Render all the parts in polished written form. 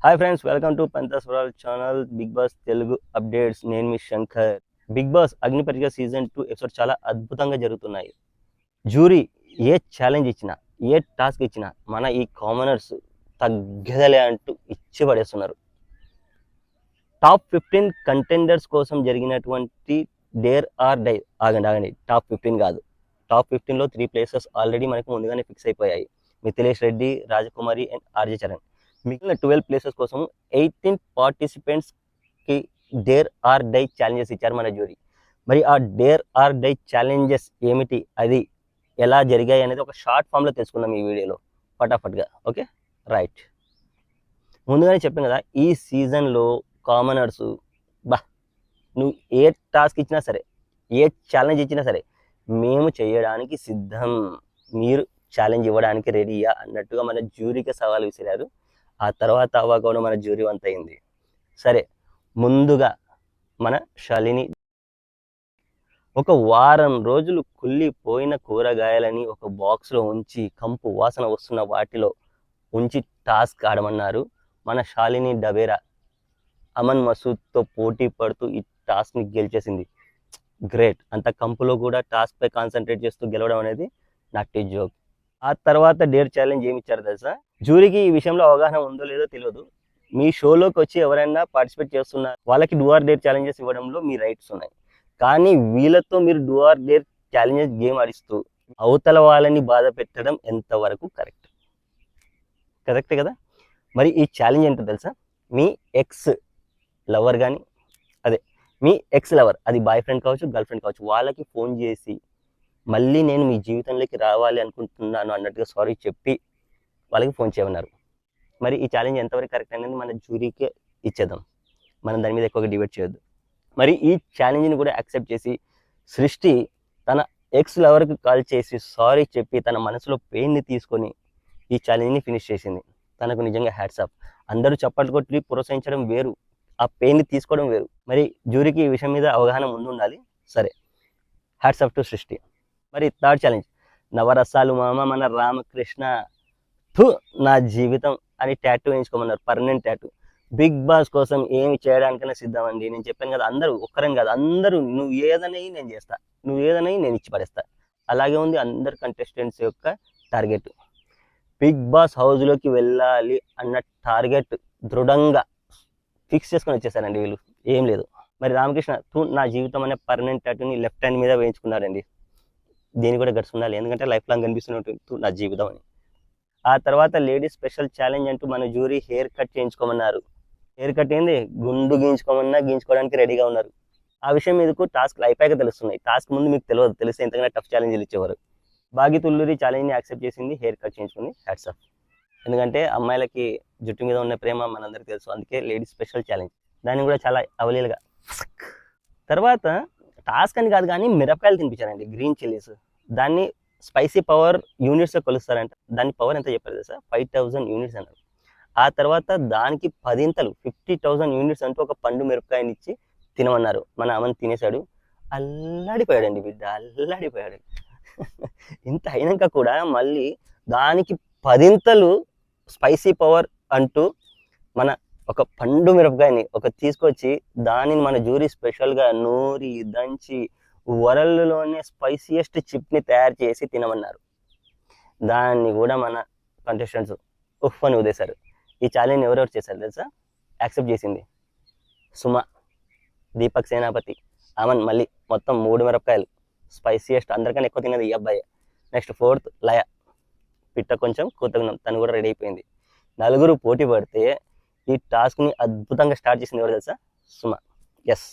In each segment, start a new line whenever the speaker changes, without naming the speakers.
Hi friends, welcome to పంతాస్ world channel. Bigg Boss Telugu updates. నేను మీ శంకర్. బిగ్ బాస్ అగ్ని పరీక్ష సీజన్ 2 ఎపిసోడ్ చాలా అద్భుతంగా జరుగుతున్నాయి. జ్యూరీ ఏ ఛాలెంజ్ ఇచ్చినా, ఏ టాస్క్ ఇచ్చినా మన ఈ కామనర్స్ తగ్గదలే అంటూ ఇచ్చి పడేస్తున్నారు. టాప్ 15 కంటెండర్స్ కోసం జరిగినటువంటి డేర్ ఆర్ డై ఆగండి టాప్ 15 కాదు, టాప్ 15లో 3 ప్లేసెస్ ఆల్రెడీ మనకు ముందుగానే ఫిక్స్ అయిపోయాయి. మిథిలేష్ రెడ్డి, రాజకుమారి అండ్ ఆర్జే చరణ్. మిగిలిన 12 ప్లేసెస్ కోసం 18 పార్టిసిపెంట్స్కి డేర్ ఆర్ డై ఛాలెంజెస్ ఇచ్చారు మన జ్యూరీ. మరి ఆ డేర్ ఆర్ డై ఛాలెంజెస్ ఏమిటి, అది ఎలా జరిగాయి అనేది ఒక షార్ట్ ఫామ్లో తెలుసుకుందాం ఈ వీడియోలో ఫటాఫట్గా. Okay, right. ముందుగానే చెప్పాను కదా, ఈ సీజన్లో కామనర్స్ నువ్వు ఏ టాస్క్ ఇచ్చినా సరే, ఏ ఛాలెంజ్ ఇచ్చినా సరే మేము చేయడానికి సిద్ధం, మీరు ఛాలెంజ్ ఇవ్వడానికి రెడీయా అన్నట్టుగా మన జ్యూరీకి సవాలు విసిరారు. ఆ తర్వాత అవ్వకుండా మన జ్యూరీ వంత అయింది. సరే, ముందుగా మన శాలిని ఒక వారం రోజులు కుళ్ళిపోయిన కూరగాయలని ఒక బాక్స్లో ఉంచి కంపు వాసన వస్తున్న వాటిలో ఉంచి టాస్క్ ఆడమన్నారు. మన శాలిని డబేరా అమన్ మసూద్తో పోటీ పడుతూ ఈ టాస్క్ని గెలిచేసింది. గ్రేట్. అంత కంపులో కూడా టాస్క్పై కాన్సన్ట్రేట్ చేస్తూ గెలవడం అనేది నాట్ ఏ జోక్. ఆ తర్వాత డేర్ ఛాలెంజ్ ఏమి ఇచ్చారు తెలుసా? జ్యూరీకి ఈ విషయంలో అవగాహన ఉందో లేదో తెలియదు. మీ షోలోకి వచ్చి ఎవరైనా పార్టిసిపేట్ చేస్తున్నారు, వాళ్ళకి డూ ఆర్ డేర్ ఛాలెంజెస్ ఇవ్వడంలో మీ రైట్స్ ఉన్నాయి. కానీ వీళ్ళతో మీరు do or dare challenges game ఆడిస్తూ అవతల వాళ్ళని బాధ పెట్టడం ఎంతవరకు కరెక్ట్ కదా? మరి ఈ ఛాలెంజ్ ఏంటో తెలుసా? మీ ఎక్స్ లవర్ కానీ, అదే మీ ఎక్స్ లవర్, అది బాయ్ ఫ్రెండ్ కావచ్చు, గర్ల్ ఫ్రెండ్ కావచ్చు, వాళ్ళకి ఫోన్ చేసి మళ్ళీ నేను మీ జీవితంలోకి రావాలి అనుకుంటున్నాను అన్నట్టుగా సారీ చెప్పి వాళ్ళకి ఫోన్ చేయమన్నారు. మరి ఈ ఛాలెంజ్ ఎంతవరకు కరెక్ట్ అనేది మన జ్యూరీకే ఇచ్చేద్దాం, మనం దాని మీద ఎక్కువగా డిబేట్ చేయొద్దు. మరి ఈ ఛాలెంజ్ని కూడా యాక్సెప్ట్ చేసి సృష్టి తన ఎక్స్ లవర్కి కాల్ చేసి సారీ చెప్పి తన మనసులో పెయిన్ని తీసుకొని ఈ ఛాలెంజ్ని ఫినిష్ చేసింది. తనకు నిజంగా హ్యాట్స్ ఆఫ్. అందరూ చప్పట్లు కొట్టి ప్రోత్సహించడం వేరు, ఆ పెయిన్ని తీసుకోవడం వేరు. మరి జ్యూరీకి ఈ విషయం మీద అవగాహన ముందు ఉండాలి. సరే, హ్యాట్స్ ఆఫ్ టు సృష్టి. మరి థర్డ్ ఛాలెంజ్, నవరసాలు మామ మన రామకృష్ణ నా జీవితం అని ట్యాటూ వేయించుకోమన్నారు, పర్మనెంట్ ట్యాటూ. బిగ్ బాస్ కోసం ఏమి చేయడానికైనా సిద్ధం అండి. నేను చెప్పాను కదా, అందరూ ఒక్కరని కాదు, అందరూ నువ్వు ఏదనై నేను చేస్తా, నువ్వు ఏదనై నేను ఇచ్చి పడేస్తా. అలాగే ఉంది అందరు కంటెస్టెంట్స్ యొక్క టార్గెట్. బిగ్ బాస్ హౌస్లోకి వెళ్ళాలి అన్న టార్గెట్ దృఢంగా ఫిక్స్ చేసుకొని వచ్చేసారండి వీళ్ళు, ఏం లేదు. మరి రామకృష్ణ నా జీవితం అనే పర్మనెంట్ టాటూని లెఫ్ట్ హ్యాండ్ మీద వేయించుకున్నారండి. దీన్ని కూడా గట్స్ ఉండాలి, ఎందుకంటే లైఫ్ లాంగ్ కనిపిస్తున్నట్టు నా జీవితం అని. ఆ తర్వాత లేడీస్ స్పెషల్ ఛాలెంజ్ అంటూ మన జ్యూరీ హెయిర్ కట్ చేయించుకోమన్నారు. హెయిర్ కట్ ఏంది, గుండు గీయించుకోమన్నా గీయించుకోవడానికి రెడీగా ఉన్నారు. ఆ విషయం మీదకు టాస్క్లు అయిపోయాక తెలుస్తున్నాయి, టాస్క్ ముందు మీకు తెలియదు, తెలిస్తే ఎంతగానో టఫ్ ఛాలెంజ్లు ఇచ్చేవారు. బాగి తుల్లూరి ఛాలెంజ్ని యాక్సెప్ట్ చేసింది, హెయిర్ కట్ చేయించుకుంది, హ్యాట్స్ ఆఫ్. ఎందుకంటే అమ్మాయిలకి జుట్టు మీద ఉన్న ప్రేమ మనందరికీ తెలుసు, అందుకే లేడీస్ స్పెషల్ ఛాలెంజ్, దాన్ని కూడా చాలా అవలీలుగా. తర్వాత టాస్క్ అని కాదు కానీ మిరపకాయలు తినిపించారండి, గ్రీన్ చిల్లీస్. దాన్ని స్పైసీ పవర్ యూనిట్స్లో కొలుస్తారంట. దాని పవర్ ఎంత చెప్పారు తెలుసా? 5000 యూనిట్స్ అన్నారు. ఆ తర్వాత దానికి 10 50,000 యూనిట్స్ అంటూ ఒక పండు మిరపకాయని ఇచ్చి తినమన్నారు. మన అమన్ తినేశాడు, అల్లాడిపోయాడండి బిడ్డ, అల్లాడిపోయాడు. ఇంత అయినాక కూడా మళ్ళీ దానికి 10 స్పైసీ పవర్ అంటూ మన ఒక పండు మిరపకాయని తీసుకొచ్చి దానిని మన జ్యూరీ స్పెషల్గా నూరి దంచి వరల్డ్లోనే స్పైసియెస్ట్ చిప్ని తయారు చేసి తినమన్నారు. దాన్ని కూడా మన కంటెస్టెంట్స్ ఉఫ్ అని ఉదేశారు. ఈ ఛాలెంజ్ ఎవరెవరు చేశారు తెలుసా? యాక్సెప్ట్ చేసింది సుమ, దీపక్ సేనాపతి, అమన్, మళ్ళీ మొత్తం 3 మిరపకాయలు స్పైసియెస్ట్, అందరికన్నా ఎక్కువ తిన్నది ఈ అబ్బాయి. నెక్స్ట్ 4th లయ, పిట్ట కొంచెం కూతగుణం, తను కూడా రెడీ అయిపోయింది. 4 పోటీ పడితే ఈ టాస్క్ని అద్భుతంగా స్టార్ట్ చేసింది ఎవరు తెలుసా? సుమ. ఎస్,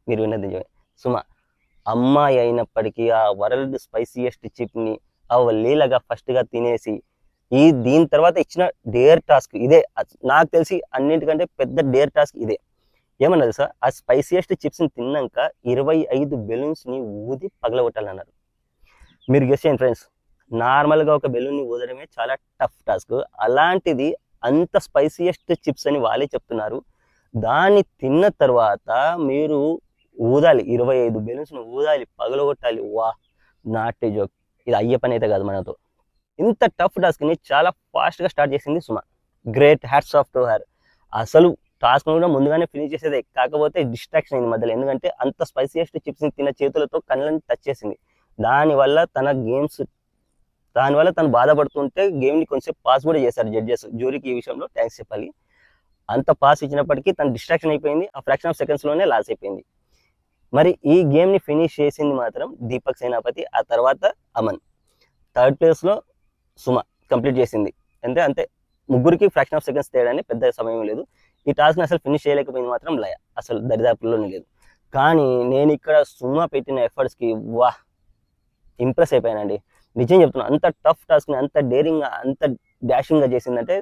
మీరు విన్నది నిజమే, సుమ. అమ్మాయి అయినప్పటికీ ఆ వరల్డ్ స్పైసియెస్ట్ చిప్ని లీలగా ఫస్ట్గా తినేసి దీని తర్వాత ఇచ్చిన డేర్ టాస్క్ ఇదే. నాకు తెలిసి అన్నింటికంటే పెద్ద డేర్ టాస్క్ ఇదే. ఏమన్నా తెలుసా? ఆ స్పైసియెస్ట్ చిప్స్ని తిన్నాక 25 బెలూన్స్ని ఊది పగలగొట్టాలన్నారు. మీరు గెస్ చేయండి ఫ్రెండ్స్, నార్మల్గా ఒక బెలూన్ని ఊదడమే చాలా టఫ్ టాస్క్, అలాంటిది అంత స్పైసియెస్ట్ చిప్స్ అని వాళ్ళే చెప్తున్నారు. దాన్ని తిన్న తర్వాత మీరు ఊదాలి, 25 బెలూన్స్ని ఊదాలి, పగలగొట్టాలి. వా, నాట్ ఏ జోక్. ఇది అయ్యే పని అయితే కాదు మనతో. ఇంత టఫ్ టాస్క్ని చాలా ఫాస్ట్గా స్టార్ట్ చేసింది Suma. Great, hats off to her. అసలు టాస్క్ కూడా ముందుగానే ఫినిష్ చేసేదే, కాకపోతే డిస్ట్రాక్షన్ అయింది మధ్యలో. ఎందుకంటే అంత స్పైసీయెస్ట్ చిప్స్ని తిన్న చేతులతో కళ్ళని టచ్ చేసింది. దానివల్ల తను బాధపడుతుంటే గేమ్ని కొంచెం పాస్ కూడా చేశారు జడ్జెస్. జ్యూరీకి ఈ విషయంలో థ్యాంక్స్ చెప్పాలి. అంత పాస్ ఇచ్చినప్పటికీ తను డిస్ట్రాక్షన్ అయిపోయింది, ఆ ఫ్రాక్షన్ ఆఫ్ సెకండ్స్లోనే లాస్ అయిపోయింది. మరి ఈ గేమ్ని ఫినిష్ చేసింది మాత్రం దీపక్ సేనాపతి, ఆ తర్వాత అమన్. థర్డ్ ప్లేస్లో సుమ కంప్లీట్ చేసింది. అంతే ముగ్గురికి ఫ్రాక్షన్ ఆఫ్ సెకండ్స్ తేడానే, పెద్ద సమయం లేదు. ఈ టాస్క్ని అసలు ఫినిష్ చేయలేకపోయింది మాత్రం లయ, అసలు దరిదాపుల్లోనే లేదు. కానీ నేను ఇక్కడ సుమ పెట్టిన ఎఫర్ట్స్కి ఇంప్రెస్ అయిపోయానండి. నిజం చెప్తున్నా, అంత టఫ్ టాస్క్ని అంత డేరింగ్గా అంత డాషింగ్గా చేసిందంటే,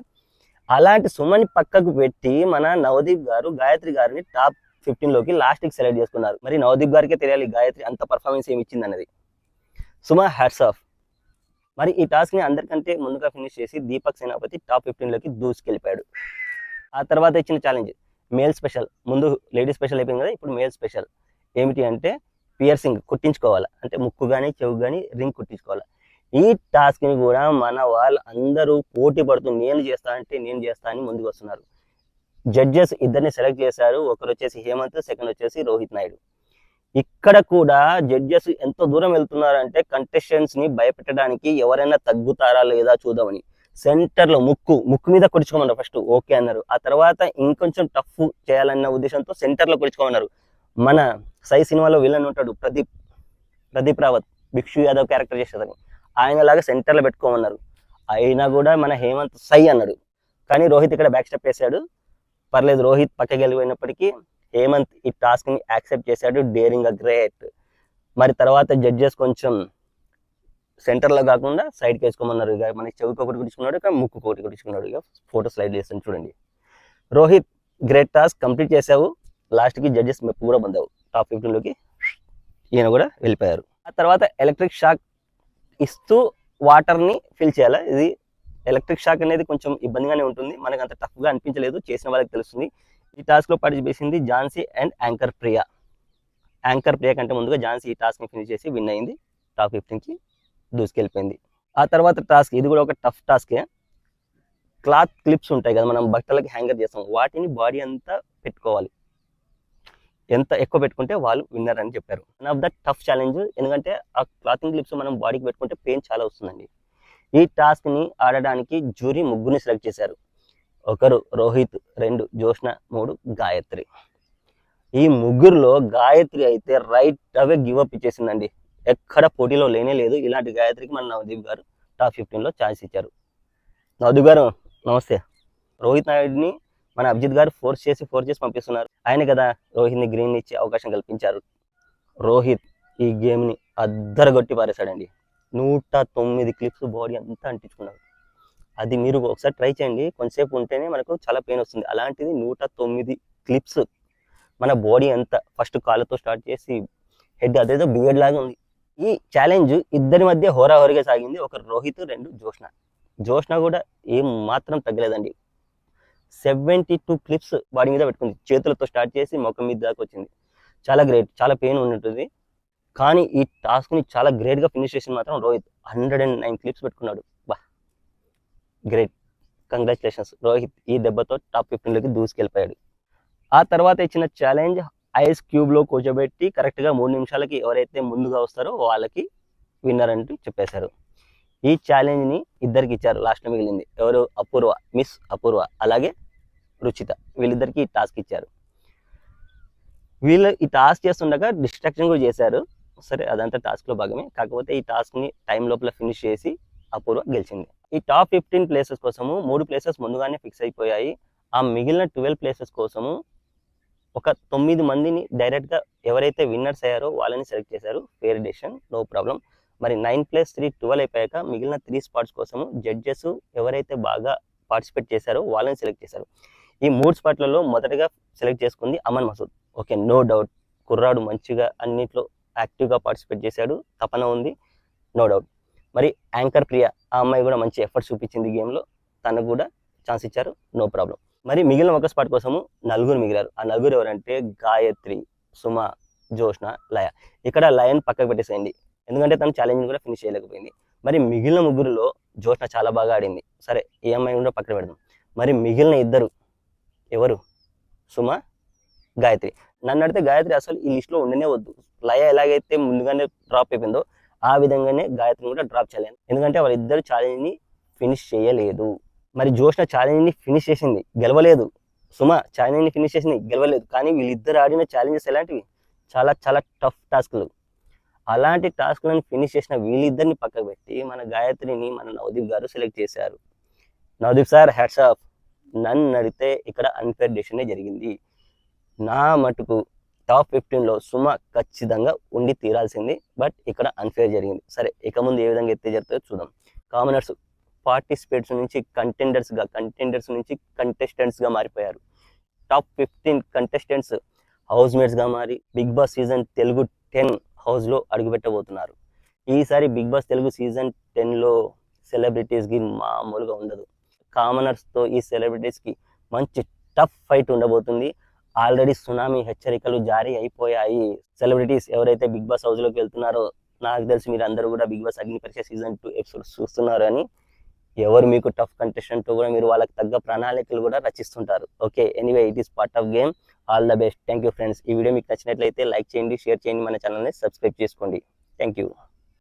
అలాంటి సుమని పక్కకు పెట్టి మన నవదీప్ గారు గాయత్రి గారిని టాప్ 15లోకి లాస్ట్కి సెలెక్ట్ చేసుకున్నారు. మరి నవదీప్ గారికే తెలియాలి గాయత్రి అంత పర్ఫార్మెన్స్ ఏమి ఇచ్చింది అన్నది. Suma hats off. మరి ఈ టాస్క్ని అందరికంటే ముందుగా ఫినిష్ చేసి దీపక్ సేనాపతి టాప్ 15లోకి దూసుకెళ్ళిపోయాడు. ఆ తర్వాత ఇచ్చిన ఛాలెంజ్ మేల్ స్పెషల్. ముందు లేడీ స్పెషల్ అయిపోయింది కదా, ఇప్పుడు మేల్ స్పెషల్. ఏమిటి అంటే పియర్సింగ్ కుట్టించుకోవాలి, అంటే ముక్కు కానీ చెవు కానీ రింగ్ కుట్టించుకోవాలి. ఈ టాస్క్ని కూడా మన వాళ్ళు అందరూ పోటీ పడుతూ నేను చేస్తా అని ముందుకు వస్తున్నారు. జడ్జెస్ ఇద్దరిని సెలెక్ట్ చేశారు. ఒకరు వచ్చేసి హేమంత్, సెకండ్ వచ్చేసి రోహిత్ నాయుడు. ఇక్కడ కూడా జడ్జెస్ ఎంత దూరం వెళ్తున్నారంటే కంటెస్టెంట్స్ని భయపెట్టడానికి, ఎవరైనా తగ్గుతారా లేదా చూద్దామని సెంటర్లో ముక్కు మీద కొడుచుకోమన్నారు. ఫస్ట్ ఓకే అన్నారు, ఆ తర్వాత ఇంకొంచెం టఫ్ చేయాలన్న ఉద్దేశంతో సెంటర్లో కొడుచుకోమన్నారు. మన సై సినిమాలో విలన్ ఉంటాడు ప్రదీప్ రావత్, భిక్షు యాదవ్ క్యారెక్టర్ చేసేదని, ఆయనలాగా సెంటర్లో పెట్టుకోమన్నారు. అయినా కూడా మన హేమంత్ సై అన్నాడు. కానీ రోహిత్ ఇక్కడ బ్యాక్ స్టెప్ వేసాడు. పర్లేదు, రోహిత్ పక్కకి వెళ్ళిపోయినప్పటికీ హేమంత్ ఈ టాస్క్ని యాక్సెప్ట్ చేశాడు. Daring great. మరి తర్వాత జడ్జెస్ కొంచెం సెంటర్లో కాకుండా సైడ్కి వేసుకోమన్నారు. ఇక మనకి చెవికి ఒకటి కుట్టించుకున్నాడు, ఇక ముక్కు ఒకటి కుట్టించుకున్నాడు. ఇక ఫోటో స్లైడ్ చేస్తాను చూడండి. రోహిత్ గ్రేట్ టాస్క్ కంప్లీట్ చేసావు. లాస్ట్కి జడ్జెస్ మెప్పు కూడా పొందావు. టాప్ 15లోకి ఈయన కూడా వెళ్ళిపోయారు. ఆ తర్వాత ఎలక్ట్రిక్ షాక్ ఇస్తూ వాటర్ని ఫిల్ చేయాలి. ఇది ఎలక్ట్రిక్ షాక్ అనేది కొంచెం ఇబ్బందిగానే ఉంటుంది, మనకు అంత టఫ్గా అనిపించలేదు, చేసిన వాళ్ళకి తెలుస్తుంది. ఈ టాస్క్లో పార్టిసిపేట్ చేసింది Jhansi and anchor Priya. Anchor Priya కంటే ముందుగా ఝాన్సీ ఈ టాస్క్ని ఫినిష్ చేసి విన్ అయింది, టాప్ 15కి దూసుకెళ్ళిపోయింది. ఆ తర్వాత టాస్క్, ఇది కూడా ఒక టఫ్ టాస్కే. క్లాత్ క్లిప్స్ ఉంటాయి కదా, మనం బట్టలకి హ్యాంగర్ చేస్తాం, వాటిని బాడీ అంతా పెట్టుకోవాలి. ఎంత ఎక్కువ పెట్టుకుంటే వాళ్ళు విన్నర్ అని చెప్పారు. One of the tough challenge, ఎందుకంటే ఆ క్లాతింగ్ క్లిప్స్ మనం బాడీకి పెట్టుకుంటే పెయిన్ చాలా వస్తుందండి. ఈ టాస్క్ని ఆడడానికి జ్యూరీ ముగ్గురిని సెలెక్ట్ చేశారు. ఒకరు రోహిత్, 2 జోష్న, 3 గాయత్రి. ఈ ముగ్గురులో గాయత్రి అయితే రైట్ అవే గివప్ ఇచ్చేసిందండి. ఎక్కడ పోటీలో లేనే లేదు. ఇలాంటి గాయత్రికి మన నవదీప్ గారు టాప్ 15లో ఛాన్స్ ఇచ్చారు. నవదీప్ గారు నమస్తే. రోహిత్ నాయుడిని మన అభిజిత్ గారు ఫోర్స్ చేసి పంపిస్తున్నారు. ఆయన కదా రోహిత్ని గ్రీన్ ఇచ్చి అవకాశం కల్పించారు. రోహిత్ ఈ గేమ్ని అద్దరగొట్టి పారేశాడండి. 109 క్లిప్స్ బాడీ అంతా అంటించుకున్నాడు. అది మీరు ఒకసారి ట్రై చేయండి, కొంతసేపు ఉంటేనే మనకు చాలా పెయిన్ వస్తుంది. అలాంటిది 109 క్లిప్స్ మన బాడీ అంతా, ఫస్ట్ కాళ్ళతో స్టార్ట్ చేసి హెడ్ అదేదో బియర్డ్ లాగా ఉంది. ఈ ఛాలెంజ్ ఇద్దరి మధ్య హోరాహోరీగా సాగింది. ఒకరు రోహిత్, 2 జోష్న కూడా ఏం మాత్రం తగ్గలేదండి. 72 క్లిప్స్ బాడీ మీద పెట్టుకుంది. చేతులతో స్టార్ట్ చేసి ముఖం మీద దాకా వచ్చింది. చాలా గ్రేట్, చాలా పెయిన్ ఉంటుంది. కానీ ఈ టాస్క్ని చాలా గ్రేట్గా ఫినిష్ చేసింది మాత్రం రోహిత్. 109 క్లిప్స్ పెట్టుకున్నాడు. Great, congratulations Rohit. ఈ దెబ్బతో టాప్ 15లోకి దూసుకెళ్ళిపోయాడు. ఆ తర్వాత ఇచ్చిన ఛాలెంజ్ ఐస్ క్యూబ్లో కూర్చోబెట్టి కరెక్ట్గా 3 నిమిషాలకి ఎవరైతే ముందుగా వస్తారో వాళ్ళకి విన్నర్ అంటూ చెప్పేశారు. ఈ ఛాలెంజ్ని ఇద్దరికి ఇచ్చారు. లాస్ట్లో మిగిలింది ఎవరు? మిస్ అపూర్వ, అలాగే రుచిత. వీళ్ళిద్దరికి ఈ టాస్క్ ఇచ్చారు. వీళ్ళు ఈ టాస్క్ చేస్తుండగా డిస్ట్రాక్షన్ కూడా చేశారు. సరే, అదంతా టాస్క్లో భాగమే. కాకపోతే ఈ టాస్క్ని టైం లోపల ఫినిష్ చేసి అపూర్వ గెలిచింది. ఈ టాప్ 15 ప్లేసెస్ కోసము 3 ప్లేసెస్ ముందుగానే ఫిక్స్ అయిపోయాయి. ఆ మిగిలిన 12 ప్లేసెస్ కోసము ఒక 9 మందిని డైరెక్ట్గా ఎవరైతే విన్నర్స్ అయ్యారో వాళ్ళని సెలెక్ట్ చేశారు. Fair decision, no problem. మరి 9+3 12 అయిపోయాక మిగిలిన 3 స్పాట్స్ కోసము జడ్జెస్ ఎవరైతే బాగా పార్టిసిపేట్ చేశారో వాళ్ళని సెలెక్ట్ చేశారు. ఈ 3 స్పాట్లలో మొదటగా సెలెక్ట్ చేసుకుంది Aman Masood. Okay, no doubt, కుర్రాడు మంచిగా అన్నిట్లో యాక్టివ్గా పార్టిసిపేట్ చేశాడు, తపన ఉంది, నో డౌట్. మరి యాంకర్ ప్రియా, ఆ అమ్మాయి కూడా మంచి ఎఫర్ట్స్ చూపించింది గేమ్లో, తనకు కూడా ఛాన్స్ ఇచ్చారు, నో ప్రాబ్లం. మరి మిగిలిన ఒక స్పాట్ కోసము 4 మిగిలారు. ఆ 4 ఎవరంటే గాయత్రి, సుమ, జోష్న, లయ. ఇక్కడ లయన్ పక్కకు పెట్టేసేయండి, ఎందుకంటే తను ఛాలెంజ్ కూడా ఫినిష్ చేయలేకపోయింది. మరి మిగిలిన ముగ్గురులో జోష్న చాలా బాగా ఆడింది. సరే, ఈ అమ్మాయి కూడా పక్కన పెడదాం. మరి మిగిలిన ఇద్దరు ఎవరు? సుమ, గాయత్రి. నన్ను అడిగితే గాయత్రి అసలు ఈ లిస్ట్లో ఉండనే వద్దు. లయ ఎలాగైతే ముందుగానే డ్రాప్ అయిపోయిందో ఆ విధంగానే గాయత్రిని కూడా డ్రాప్ చేయలేను. ఎందుకంటే వాళ్ళిద్దరు ఛాలెంజ్ని ఫినిష్ చేయలేదు. మరి జోష్న ఛాలెంజ్ని ఫినిష్ చేసింది, గెలవలేదు. సుమ ఛాలెంజ్ని ఫినిష్ చేసింది, గెలవలేదు. కానీ వీళ్ళిద్దరు ఆడిన ఛాలెంజెస్ ఎలాంటివి? చాలా చాలా టఫ్ టాస్క్లు. అలాంటి టాస్క్లను ఫినిష్ చేసిన వీళ్ళిద్దరిని పక్కకు పెట్టి మన గాయత్రిని మన నవదీప్ గారు సెలెక్ట్ చేశారు. Navdeep sir, hats off. నన్ను అడిగితే ఇక్కడ అన్ఫేర్ డెసిషనే జరిగింది. నా మటుకు టాప్ 15లో సుమ ఖచ్చితంగా ఉండి తీరాల్సింది. బట్ ఇక్కడ అన్ఫేర్ జరిగింది. సరే, ఇక ముందు ఏ విధంగా ఎత్తే జరుగుతుందో చూద్దాం. కామనర్స్ పార్టిసిపేట్స్ నుంచి కంటెండర్స్ నుంచి కంటెస్టెంట్స్గా మారిపోయారు. టాప్ 15 కంటెస్టెంట్స్ హౌస్ మేట్స్గా మారి బిగ్ బాస్ సీజన్ తెలుగు 10 హౌస్లో అడుగుపెట్టబోతున్నారు. ఈసారి బిగ్ బాస్ తెలుగు సీజన్ 10లో సెలబ్రిటీస్కి మామూలుగా ఉండదు. కామనర్స్తో ఈ సెలబ్రిటీస్కి మంచి టఫ్ ఫైట్ ఉండబోతుంది. ఆల్రెడీ సునామీ హెచ్చరికలు జారీ అయిపోయాయి. సెలబ్రిటీస్ ఎవరైతే బిగ్ బాస్ హౌస్లోకి వెళ్తున్నారో, నాకు తెలిసి మీరు అందరూ కూడా బిగ్ బాస్ అగ్ని పరీక్ష సీజన్ 2 ఎపిసోడ్స్ చూస్తున్నారు. అని ఎవరు మీకు టఫ్ కంటెస్టెంట్తో కూడా మీరు వాళ్ళకి తగ్గ ప్రణాళికలు కూడా రచిస్తుంటారు. Okay, anyway, it is part of game. All the best. Thank you friends. ఈ వీడియో మీకు నచ్చినట్లయితే లైక్ చేయండి, షేర్ చేయండి, మన ఛానల్ని సబ్స్క్రైబ్ చేసుకోండి. Thank you.